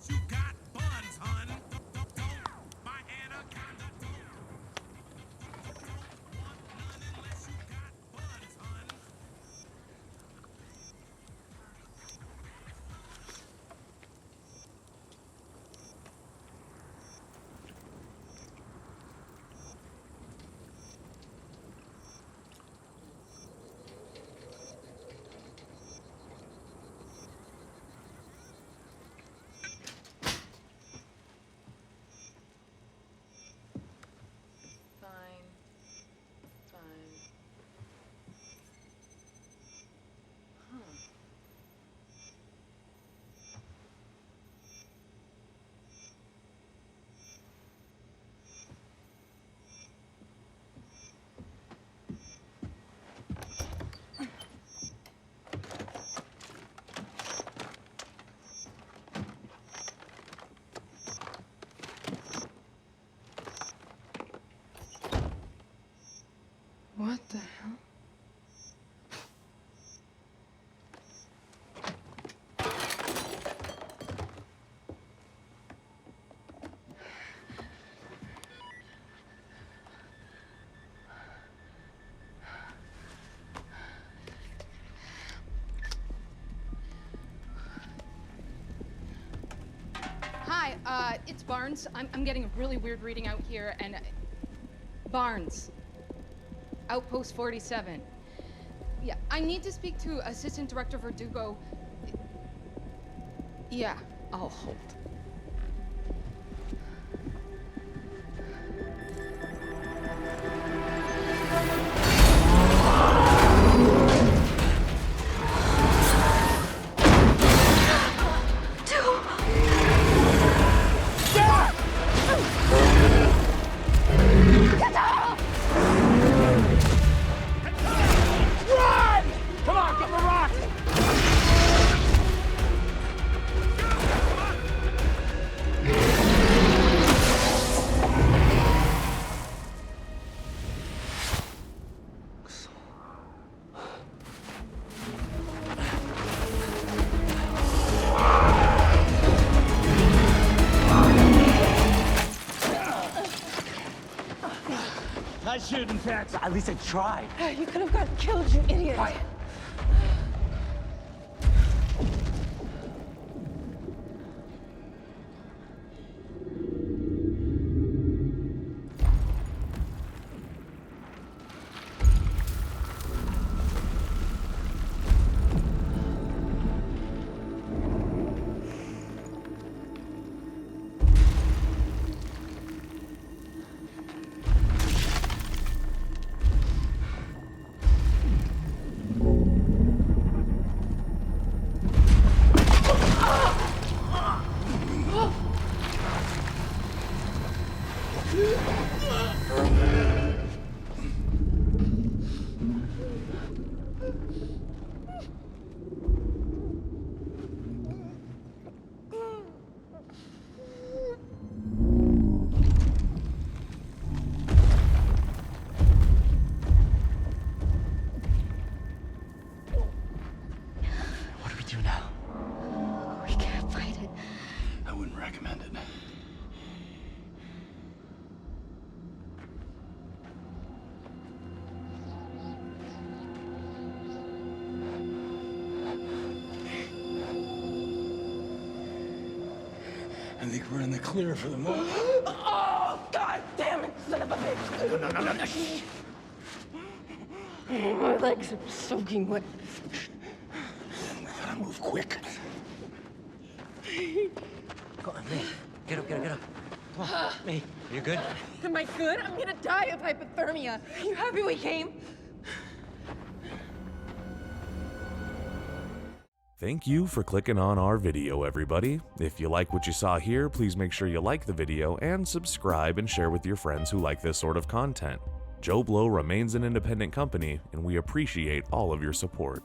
you got buns, hun. My anaconda don't want none unless you got buns, hun. What the hell? Hi, it's Barnes. I'm getting a really weird reading out here, and Barnes. Outpost 47. Yeah, I need to speak to Assistant Director Verdugo. Yeah, I'll hold. I shouldn't, Pat. At least I tried. You could have got killed, you idiot. Quiet. What do we do now? We can't fight it. I wouldn't recommend it. I think we're in the clear for the moment. Oh, God damn it, son of a bitch! No. Shh. My legs are soaking wet. We gotta move quick. Come on, May. Get up. Come on, May. Are you good? Am I good? I'm gonna die of hypothermia. Are you happy we came? Thank you for clicking on our video, everybody. If you like what you saw here, please make sure you like the video and subscribe and share with your friends who like this sort of content. JoBlo remains an independent company, and we appreciate all of your support.